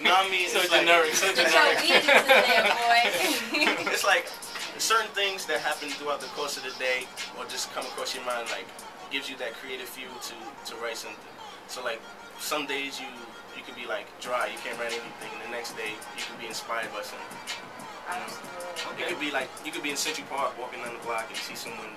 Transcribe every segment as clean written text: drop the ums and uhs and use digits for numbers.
know what I mean? So generic, so generic. It's like certain things that happen throughout the course of the day, or just come across your mind, like gives you that creative fuel to write something. So like some days you could be like dry, you can't write anything, and the next day you can be inspired by something. You could be like, you could be in Central Park walking down the block and see someone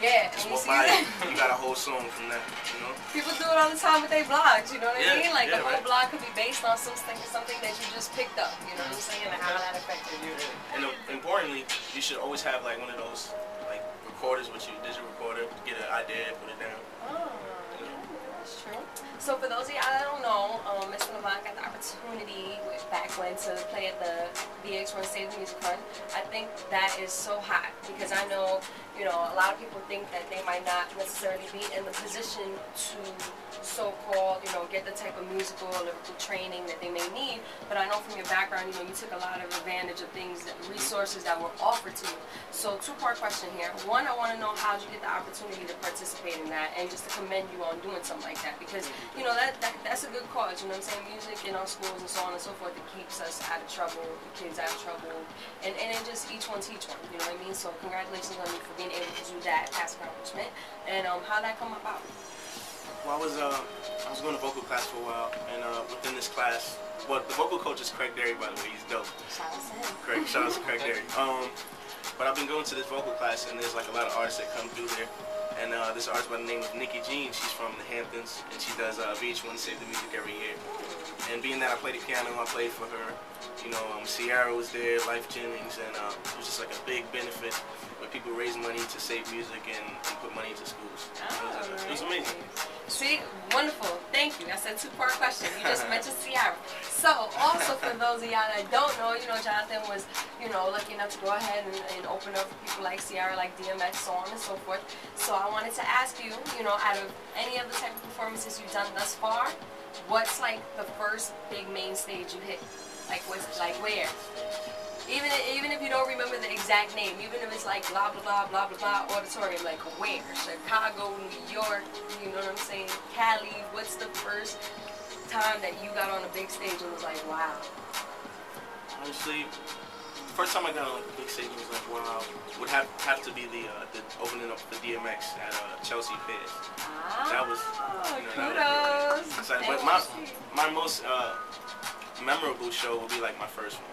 just walk by you got a whole song from that, you know? People do it all the time with their blogs, you know what I mean? Like the whole blog could be based on something that you just picked up, you know what I'm saying? And how that affected you. And importantly, you should always have like one of those like recorders with you, digital recorder, get an idea, put it down. Oh, that's true. So for those of y'all that don't know, Mr. Levant got the opportunity back when to play at the VH1 Save the Music Fund. I think that is so hot because I know, you know, a lot of people think that they might not necessarily be in the position to so-called, you know, get the type of musical or lyrical training that they may need. But I know from your background, you know, you took a lot of advantage of things, resources that were offered to you. So two-part question here. One, I want to know how did you get the opportunity to participate in that, and just to commend you on doing something like that, because you know that's a good cause. You know what I'm saying? Music in our schools and so on and so forth, it keeps us out of trouble, the kids out of trouble, and it just each one teach one. You know what I mean? So congratulations on you for being able to do that past accomplishment. And how that come about? Well, I was going to vocal class for a while, and within this class, well, the vocal coach is Craig Derry, by the way. He's dope. Shout out to him. Shout out to Craig Derry. But I've been going to this vocal class, and there's like a lot of artists that come through there. And this artist by the name of Nikki Jean, she's from the Hamptons, and she does VH1 Save the Music every year. And being that I play the piano, I played for her. You know, Ciara was there, Life Jennings, and it was just like a big benefit where people raise money to save music and put money into schools. It was amazing. See, wonderful. Thank you. That's a two-part question. You just mentioned Ciara. So, also for those of y'all that don't know, you know, Jonathan was, you know, lucky enough to go ahead and open up for people like Ciara, like DMX, so on and so forth. So I wanted to ask you, you know, out of any of the type of performances you've done thus far, what's like the first big main stage you hit? Like what's like where? Even if you don't remember the exact name, even if it's like blah blah blah blah blah blah auditorium, like where? Chicago, New York, you know what I'm saying? Cali. What's the first time that you got on a big stage and was like, wow? Honestly, the first time I got on like a big stage was like, wow, would have to be the opening up the DMX at Chelsea Piers. That was, you know, that was exciting. But my most memorable show would be like my first one.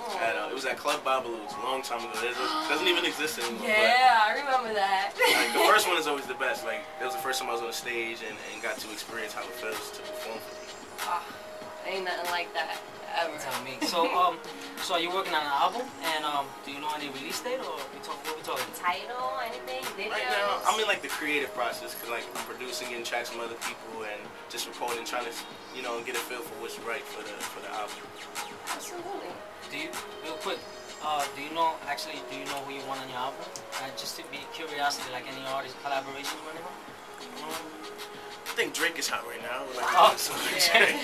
It was at Club Babalu's a long time ago. It doesn't even exist anymore. Yeah, I remember that. Like, the first one is always the best. Like, that was the first time I was on stage and got to experience how it feels to perform for people. Ain't nothing like that ever. Tell me. So are you working on an album? And do you know any release date, or what we talking? Title, anything, videos? Right now, I'm in like the creative process, cause like I'm producing, getting tracks from other people, and just recording, trying to, you know, get a feel for what's right for the album. Absolutely. Real quick, do you know who you want on your album? Just to be curiosity, like any artist collaborations or anything? I think Drake is hot right now. Like, Okay.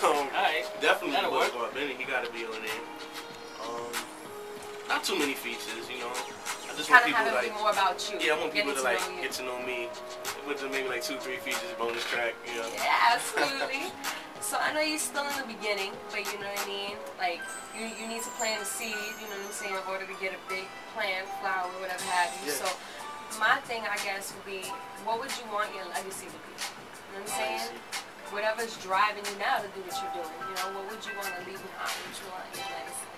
Alright. Definitely That'll work. Benny, he gotta be on there. Not too many features, you know. I just want people to like be more about you. Yeah, I want people to like get to know me with maybe like 2-3 features, bonus track, you know. Yeah, absolutely. So I know you're still in the beginning, but you know what I mean? Like, you need to plant a seed, you know what I'm saying, in order to get a big plant, flower, whatever have you. Yeah. So my thing, I guess, would be, what would you want your legacy to be? You know what I'm saying? Whatever's driving you now to do what you're doing, you know, what would you want to leave behind? What would you want your legacy?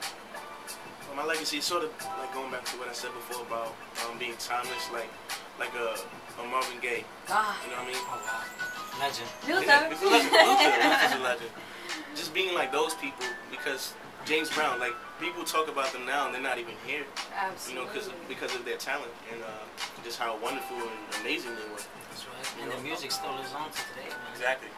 Well, my legacy is sort of like going back to what I said before about being timeless, like a Marvin Gaye. You know what I mean? Oh wow. Legend. Luther's a legend. Just being like those people, because James Brown, like people talk about them now and they're not even here. Absolutely. You know, because of their talent and just how wonderful and amazing they were. That's right. And the music still lives on to today, man. Exactly.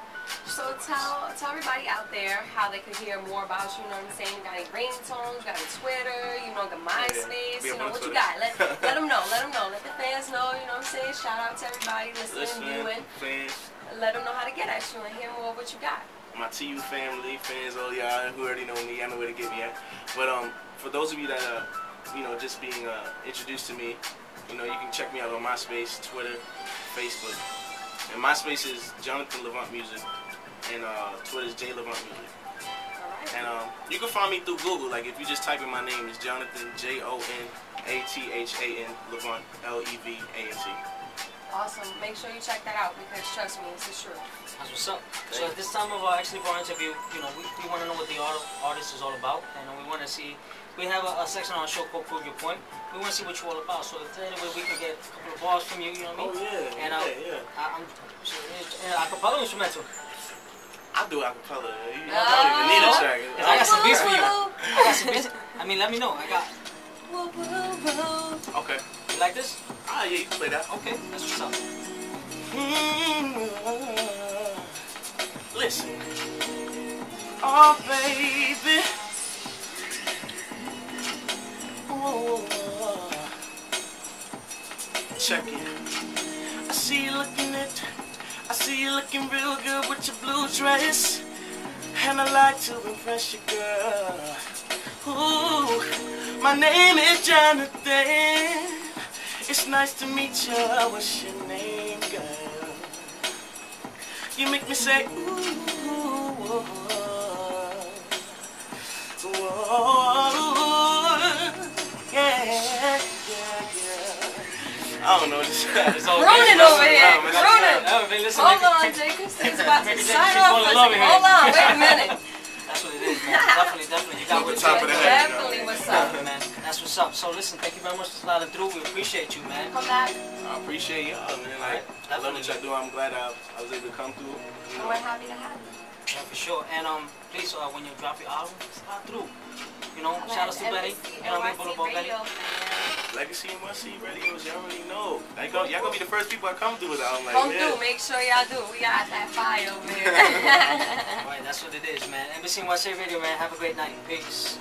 So tell everybody out there how they could hear more about you, you know what I'm saying? You got any ringtones, you got a Twitter, you know, the MySpace, you know, what you got? Let them know, let the fans know, you know what I'm saying? Shout out to everybody listening, viewing. Fans. Let them know how to get at you and hear more of what you got. My TU family, fans, all y'all who already know me, I know where to get me at. But for those of you that are, you know, just being introduced to me, you know, you can check me out on MySpace, Twitter, Facebook. And MySpace is Jonathan Levant Music. and Twitter's J Levant Music. Alright. And you can find me through Google. Like if you just type in my name, it's Jonathan Jonathan Levant Levant. Awesome. Make sure you check that out because trust me, this is true. That's what's up. So at this time of actually for our interview, you know, we want to know what the artist is all about, and we want to see. We have a section on our show called Prove Your Point. We want to see what you're all about. So if there's any way we can get a couple of bars from you, you know what I mean? Oh yeah. And yeah. acapella instrumental. I do acapella. You don't even need a track. I got some beats for you. I got some beats. I mean, let me know. I got. Okay. You like this? Ah, yeah, you can play that. Okay, that's what's up. Listen. Oh, baby. Oh. Check it. I see you looking real good with your blue dress. And I like to impress you, girl. Ooh, my name is Jonathan. It's nice to meet you. What's your name, girl? You make me say, ooh, yeah. I don't know. It's all Ronan over here. Ronan. Hold on, J.Christine's about to sign off for a second. Hold on, wait a minute. That's what it is, man. Definitely. You got what top of the head. Definitely what's up. Man. That's what's up. So listen, thank you very much for sliding through. We appreciate you, man. Come back. I appreciate y'all, man. Like, I love what y'all do. I'm glad I was able to come through. You know. We're happy to have you. Yeah, for sure. And please, when you drop your album, slide through. You know, shout out to Betty. You know what I mean? Boulevard Betty. Legacy NYC Radio, y'all already know. Y'all gonna be the first people I come through with the album. Like, come through, make sure y'all do. We got that fire over there. Alright, that's what it is, man. NYC Radio, man. Have a great night. Peace.